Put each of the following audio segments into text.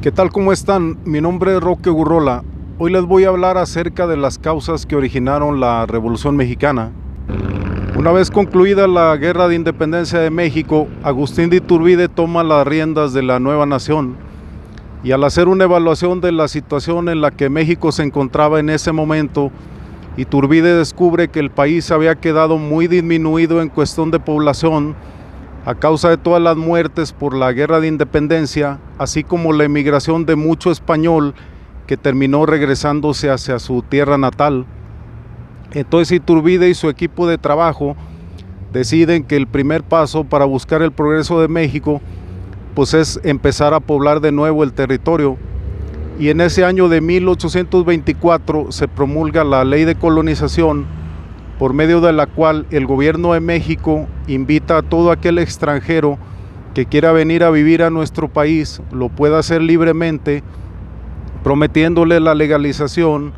¿Qué tal? ¿Cómo están? Mi nombre es Roque Gurrola. Hoy les voy a hablar acerca de las causas que originaron la Revolución Mexicana. Una vez concluida la Guerra de Independencia de México, Agustín de Iturbide toma las riendas de la nueva nación y al hacer una evaluación de la situación en la que México se encontraba en ese momento, Iturbide descubre que el país había quedado muy disminuido en cuestión de población a causa de todas las muertes por la Guerra de Independencia, así como la emigración de mucho español que terminó regresándose hacia su tierra natal. Entonces Iturbide y su equipo de trabajo deciden que el primer paso para buscar el progreso de México pues es empezar a poblar de nuevo el territorio. Y en ese año de 1824 se promulga la Ley de Colonización, por medio de la cual el gobierno de México invita a todo aquel extranjero que quiera venir a vivir a nuestro país, lo pueda hacer libremente, prometiéndole la legalización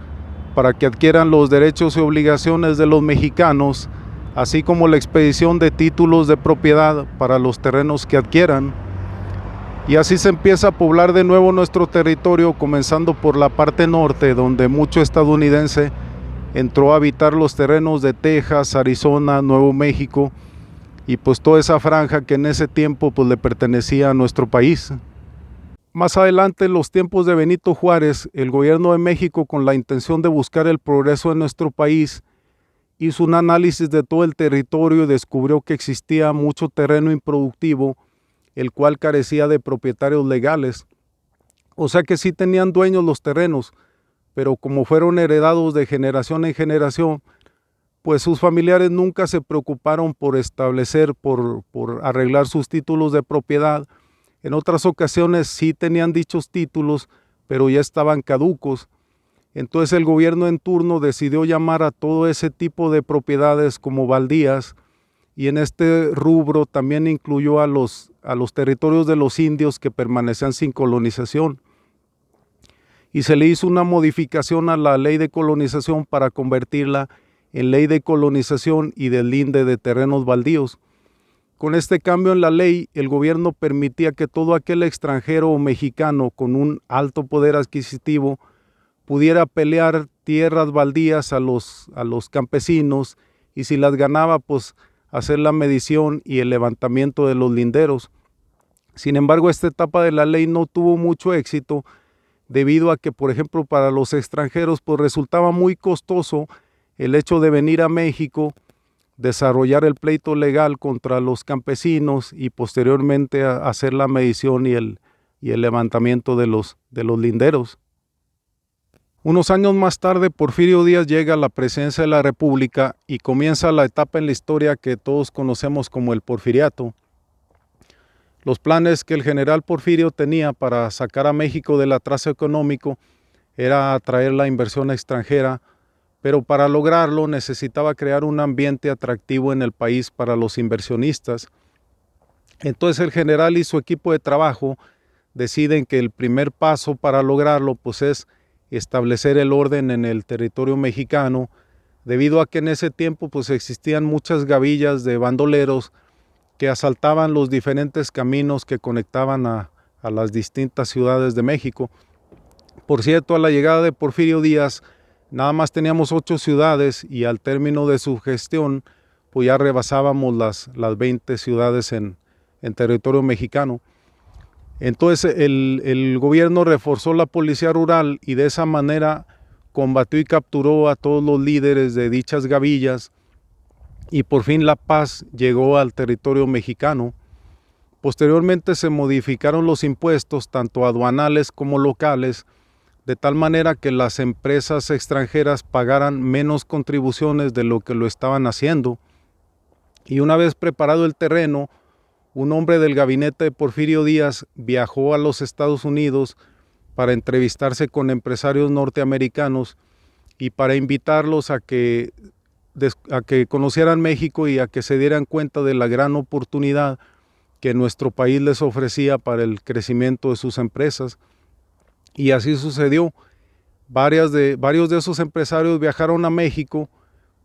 para que adquieran los derechos y obligaciones de los mexicanos, así como la expedición de títulos de propiedad para los terrenos que adquieran. Y así se empieza a poblar de nuevo nuestro territorio, comenzando por la parte norte, donde mucho estadounidense entró a habitar los terrenos de Texas, Arizona, Nuevo México y pues toda esa franja que en ese tiempo pues le pertenecía a nuestro país. Más adelante, en los tiempos de Benito Juárez, el gobierno de México, con la intención de buscar el progreso en nuestro país, hizo un análisis de todo el territorio y descubrió que existía mucho terreno improductivo, el cual carecía de propietarios legales. O sea que sí tenían dueños los terrenos, pero como fueron heredados de generación en generación, pues sus familiares nunca se preocuparon por establecer, por arreglar sus títulos de propiedad. En otras ocasiones sí tenían dichos títulos, pero ya estaban caducos. Entonces el gobierno en turno decidió llamar a todo ese tipo de propiedades como baldías, y en este rubro también incluyó a los territorios de los indios que permanecían sin colonización. Y se le hizo una modificación a la ley de colonización para convertirla en ley de colonización y del linde de terrenos baldíos. Con este cambio en la ley, el gobierno permitía que todo aquel extranjero o mexicano con un alto poder adquisitivo pudiera pelear tierras baldías a los campesinos, y si las ganaba, pues hacer la medición y el levantamiento de los linderos. Sin embargo, esta etapa de la ley no tuvo mucho éxito, debido a que, por ejemplo, para los extranjeros pues resultaba muy costoso el hecho de venir a México, desarrollar el pleito legal contra los campesinos y posteriormente hacer la medición y el levantamiento de los linderos. Unos años más tarde, Porfirio Díaz llega a la presidencia de la República y comienza la etapa en la historia que todos conocemos como el Porfiriato. Los planes que el general Porfirio tenía para sacar a México del atraso económico era atraer la inversión extranjera, pero para lograrlo necesitaba crear un ambiente atractivo en el país para los inversionistas. Entonces el general y su equipo de trabajo deciden que el primer paso para lograrlo pues es establecer el orden en el territorio mexicano, debido a que en ese tiempo pues existían muchas gavillas de bandoleros que asaltaban los diferentes caminos que conectaban a las distintas ciudades de México. Por cierto, a la llegada de Porfirio Díaz, nada más teníamos 8 ciudades y al término de su gestión, pues ya rebasábamos las 20 ciudades en territorio mexicano. Entonces el gobierno reforzó la policía rural y de esa manera combatió y capturó a todos los líderes de dichas gavillas, y por fin la paz llegó al territorio mexicano. Posteriormente se modificaron los impuestos, tanto aduanales como locales, de tal manera que las empresas extranjeras pagaran menos contribuciones de lo que lo estaban haciendo. Y una vez preparado el terreno, un hombre del gabinete de Porfirio Díaz viajó a los Estados Unidos para entrevistarse con empresarios norteamericanos y para invitarlos a que conocieran México y a que se dieran cuenta de la gran oportunidad que nuestro país les ofrecía para el crecimiento de sus empresas. Y así sucedió. Varios de esos empresarios viajaron a México,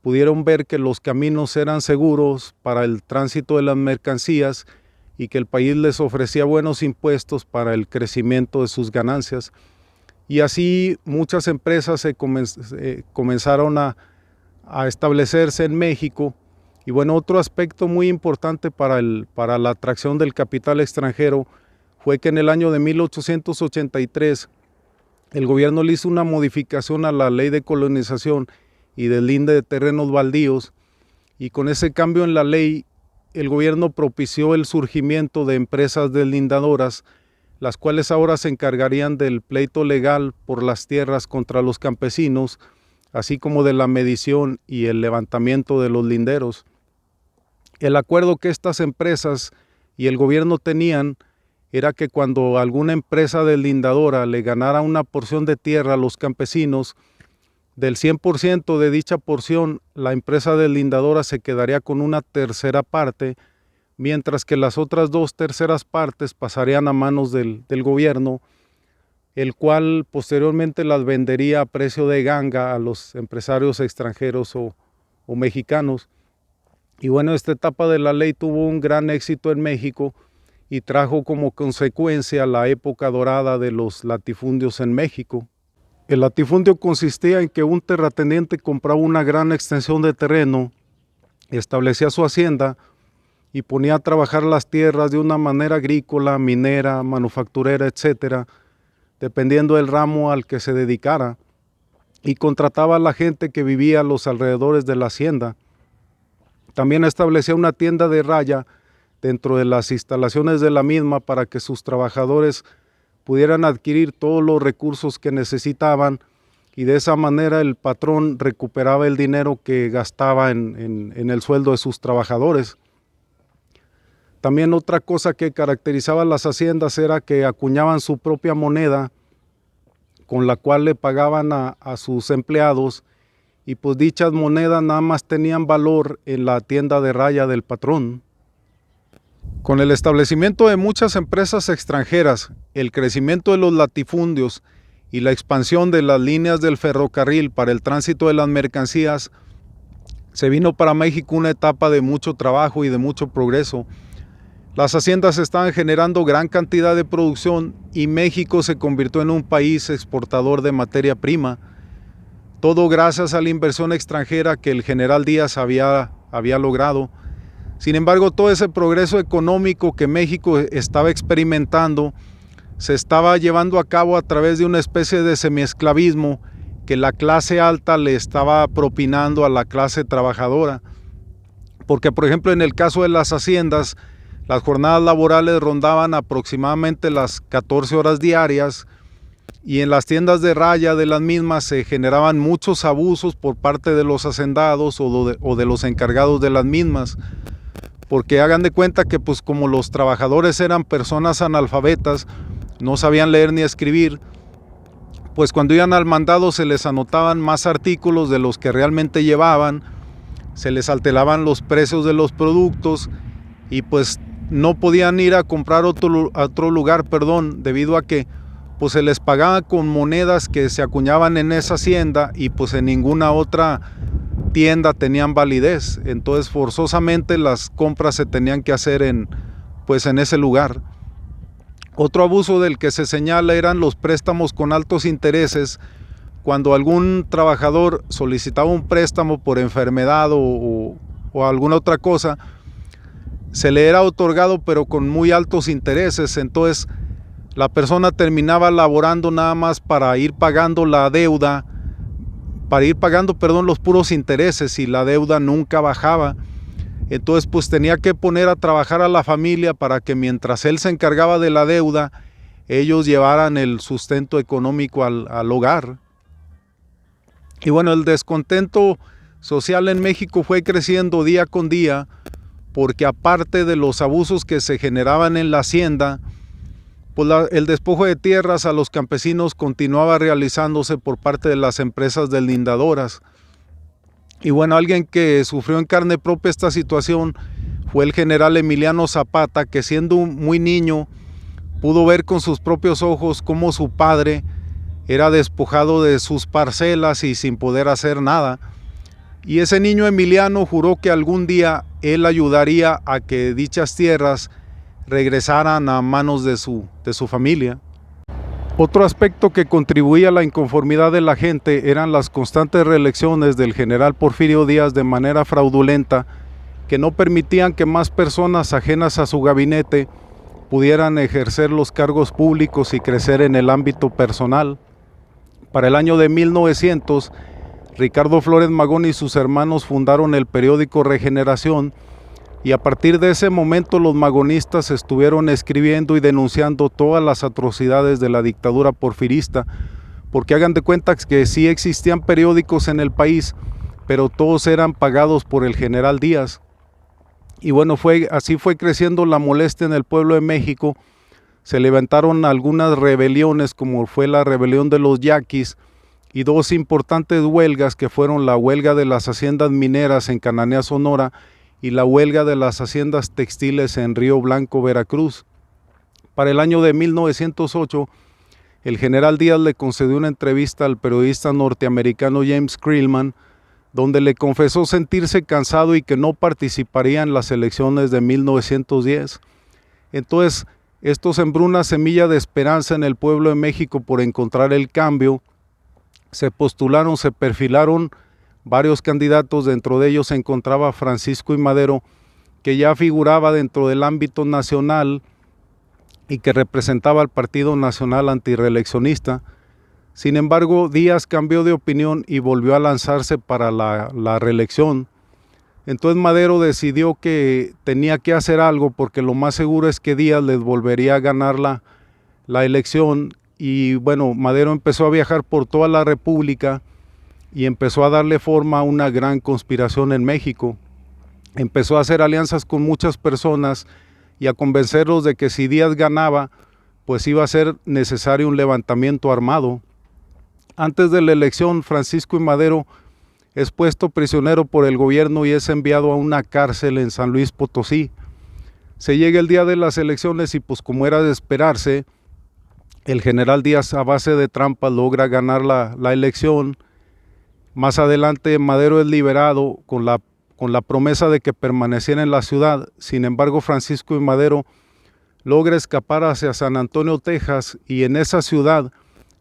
pudieron ver que los caminos eran seguros para el tránsito de las mercancías y que el país les ofrecía buenos impuestos para el crecimiento de sus ganancias. Y así muchas empresas comenzaron a establecerse en México. Y bueno, otro aspecto muy importante para la atracción del capital extranjero fue que en el año de 1883 el gobierno le hizo una modificación a la ley de colonización y del linde de terrenos baldíos, y con ese cambio en la ley el gobierno propició el surgimiento de empresas deslindadoras, las cuales ahora se encargarían del pleito legal por las tierras contra los campesinos, así como de la medición y el levantamiento de los linderos. El acuerdo que estas empresas y el gobierno tenían era que cuando alguna empresa deslindadora le ganara una porción de tierra a los campesinos, del 100% de dicha porción, la empresa deslindadora se quedaría con una tercera parte, mientras que las otras 2/3 partes pasarían a manos del gobierno, el cual posteriormente las vendería a precio de ganga a los empresarios extranjeros o mexicanos. Y bueno, esta etapa de la ley tuvo un gran éxito en México y trajo como consecuencia la época dorada de los latifundios en México. El latifundio consistía en que un terrateniente compraba una gran extensión de terreno, establecía su hacienda y ponía a trabajar las tierras de una manera agrícola, minera, manufacturera, etcétera, dependiendo del ramo al que se dedicara, y contrataba a la gente que vivía a los alrededores de la hacienda. También establecía una tienda de raya dentro de las instalaciones de la misma para que sus trabajadores pudieran adquirir todos los recursos que necesitaban, y de esa manera el patrón recuperaba el dinero que gastaba en el sueldo de sus trabajadores. También otra cosa que caracterizaba las haciendas era que acuñaban su propia moneda con la cual le pagaban a sus empleados, y pues dichas monedas nada más tenían valor en la tienda de raya del patrón. Con el establecimiento de muchas empresas extranjeras, el crecimiento de los latifundios y la expansión de las líneas del ferrocarril para el tránsito de las mercancías, se vino para México una etapa de mucho trabajo y de mucho progreso. Las haciendas estaban generando gran cantidad de producción y México se convirtió en un país exportador de materia prima. Todo gracias a la inversión extranjera que el general Díaz había logrado. Sin embargo, todo ese progreso económico que México estaba experimentando se estaba llevando a cabo a través de una especie de semiesclavismo que la clase alta le estaba propinando a la clase trabajadora. Porque, por ejemplo, en el caso de las haciendas, las jornadas laborales rondaban aproximadamente las 14 horas diarias, y en las tiendas de raya de las mismas se generaban muchos abusos por parte de los hacendados o de los encargados de las mismas. Porque hagan de cuenta que pues como los trabajadores eran personas analfabetas, no sabían leer ni escribir, pues cuando iban al mandado se les anotaban más artículos de los que realmente llevaban, se les alteraban los precios de los productos y pues no podían ir a comprar a otro lugar, debido a que pues se les pagaba con monedas que se acuñaban en esa hacienda y pues en ninguna otra tienda tenían validez. Entonces forzosamente las compras se tenían que hacer en ese lugar. Otro abuso del que se señala eran los préstamos con altos intereses. Cuando algún trabajador solicitaba un préstamo por enfermedad o alguna otra cosa, se le era otorgado pero con muy altos intereses. Entonces la persona terminaba laborando nada más para ir pagando la deuda, los puros intereses, y la deuda nunca bajaba. Entonces pues tenía que poner a trabajar a la familia para que mientras él se encargaba de la deuda, ellos llevaran el sustento económico al hogar. Y bueno, el descontento social en México fue creciendo día con día, porque aparte de los abusos que se generaban en la hacienda, pues el despojo de tierras a los campesinos continuaba realizándose por parte de las empresas deslindadoras. Y bueno, alguien que sufrió en carne propia esta situación fue el general Emiliano Zapata, que siendo muy niño pudo ver con sus propios ojos cómo su padre era despojado de sus parcelas y sin poder hacer nada. Y ese niño Emiliano juró que algún día él ayudaría a que dichas tierras regresaran a manos de su familia. Otro aspecto que contribuía a la inconformidad de la gente eran las constantes reelecciones del general Porfirio Díaz de manera fraudulenta, que no permitían que más personas ajenas a su gabinete pudieran ejercer los cargos públicos y crecer en el ámbito personal. Para el año de 1900, Ricardo Flores Magón y sus hermanos fundaron el periódico Regeneración, y a partir de ese momento los magonistas estuvieron escribiendo y denunciando todas las atrocidades de la dictadura porfirista, porque hagan de cuenta que sí existían periódicos en el país, pero todos eran pagados por el general Díaz. Y bueno, así fue creciendo la molestia en el pueblo de México. Se levantaron algunas rebeliones, como fue la rebelión de los yaquis, y dos importantes huelgas que fueron la huelga de las haciendas mineras en Cananea, Sonora, y la huelga de las haciendas textiles en Río Blanco, Veracruz. Para el año de 1908, el general Díaz le concedió una entrevista al periodista norteamericano James Creelman, donde le confesó sentirse cansado y que no participaría en las elecciones de 1910. Entonces, esto sembró una semilla de esperanza en el pueblo de México por encontrar el cambio. Se postularon, se perfilaron varios candidatos, dentro de ellos se encontraba Francisco I. Madero, que ya figuraba dentro del ámbito nacional y que representaba al Partido Nacional Antirreeleccionista. Sin embargo, Díaz cambió de opinión y volvió a lanzarse para la reelección. Entonces Madero decidió que tenía que hacer algo, porque lo más seguro es que Díaz les volvería a ganar la elección. Y bueno, Madero empezó a viajar por toda la República y empezó a darle forma a una gran conspiración en México. Empezó a hacer alianzas con muchas personas y a convencerlos de que si Díaz ganaba, pues iba a ser necesario un levantamiento armado. Antes de la elección, Francisco I. Madero es puesto prisionero por el gobierno y es enviado a una cárcel en San Luis Potosí. Se llega el día de las elecciones y pues como era de esperarse, el general Díaz a base de trampas logra ganar la elección. Más adelante Madero es liberado con la promesa de que permaneciera en la ciudad. Sin embargo, Francisco I. Madero logra escapar hacia San Antonio, Texas, y en esa ciudad,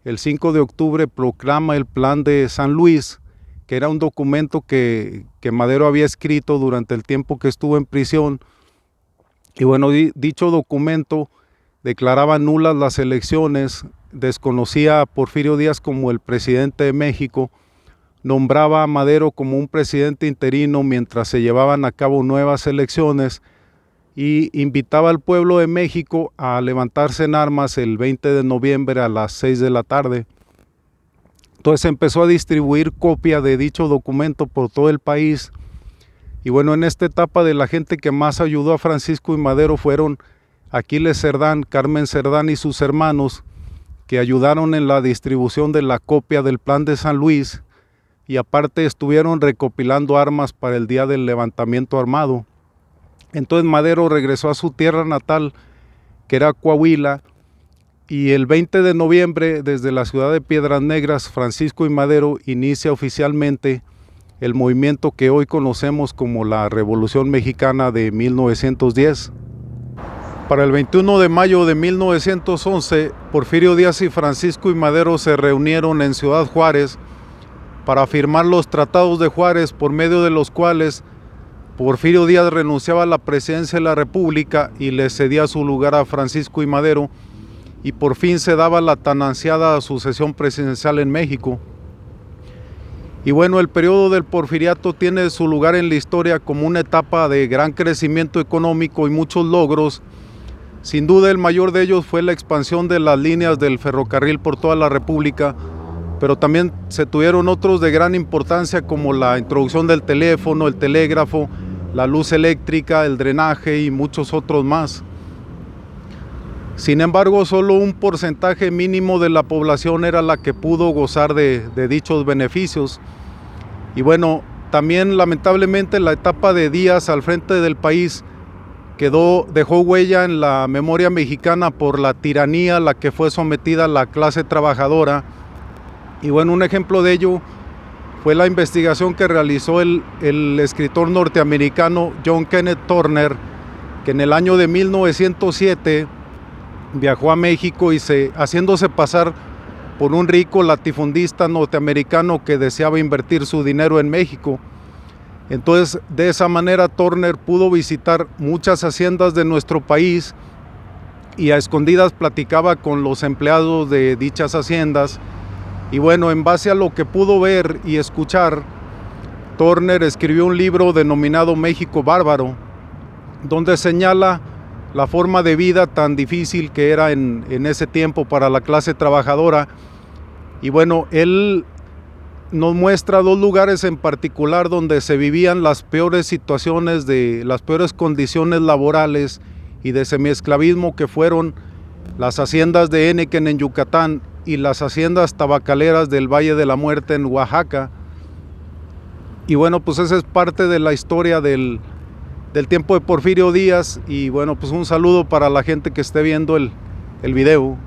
el 5 de octubre, proclama el Plan de San Luis, que era un documento que Madero había escrito durante el tiempo que estuvo en prisión. Y bueno, dicho documento declaraba nulas las elecciones, desconocía a Porfirio Díaz como el presidente de México, nombraba a Madero como un presidente interino mientras se llevaban a cabo nuevas elecciones, y invitaba al pueblo de México a levantarse en armas el 20 de noviembre a las 6 de la tarde. Entonces empezó a distribuir copia de dicho documento por todo el país. Y bueno, en esta etapa de la gente que más ayudó a Francisco I. Madero fueron Aquiles Cerdán, Carmen Cerdán y sus hermanos, que ayudaron en la distribución de la copia del Plan de San Luis, y aparte estuvieron recopilando armas para el día del levantamiento armado. Entonces Madero regresó a su tierra natal, que era Coahuila, y el 20 de noviembre, desde la ciudad de Piedras Negras, Francisco I. Madero inicia oficialmente el movimiento que hoy conocemos como la Revolución Mexicana de 1910. Para el 21 de mayo de 1911, Porfirio Díaz y Francisco I. Madero se reunieron en Ciudad Juárez para firmar los tratados de Juárez, por medio de los cuales Porfirio Díaz renunciaba a la presidencia de la República y le cedía su lugar a Francisco I. Madero, y por fin se daba la tan ansiada sucesión presidencial en México. Y bueno, el periodo del porfiriato tiene su lugar en la historia como una etapa de gran crecimiento económico y muchos logros. Sin duda el mayor de ellos fue la expansión de las líneas del ferrocarril por toda la República, pero también se tuvieron otros de gran importancia, como la introducción del teléfono, el telégrafo, la luz eléctrica, el drenaje y muchos otros más. Sin embargo, solo un porcentaje mínimo de la población era la que pudo gozar de dichos beneficios. Y bueno, también lamentablemente la etapa de Díaz al frente del país dejó huella en la memoria mexicana por la tiranía a la que fue sometida la clase trabajadora. Y bueno, un ejemplo de ello fue la investigación que realizó el escritor norteamericano John Kenneth Turner, que en el año de 1907 viajó a México y haciéndose pasar por un rico latifundista norteamericano que deseaba invertir su dinero en México. Entonces, de esa manera Turner pudo visitar muchas haciendas de nuestro país y a escondidas platicaba con los empleados de dichas haciendas. Y bueno, en base a lo que pudo ver y escuchar, Turner escribió un libro denominado México Bárbaro, donde señala la forma de vida tan difícil que era en ese tiempo para la clase trabajadora. Y bueno, él nos muestra dos lugares en particular donde se vivían las peores situaciones, las peores condiciones laborales y de semiesclavismo, que fueron las haciendas de Henequen en Yucatán y las haciendas tabacaleras del Valle de la Muerte en Oaxaca. Y bueno, pues esa es parte de la historia del tiempo de Porfirio Díaz. Y bueno, pues un saludo para la gente que esté viendo el video.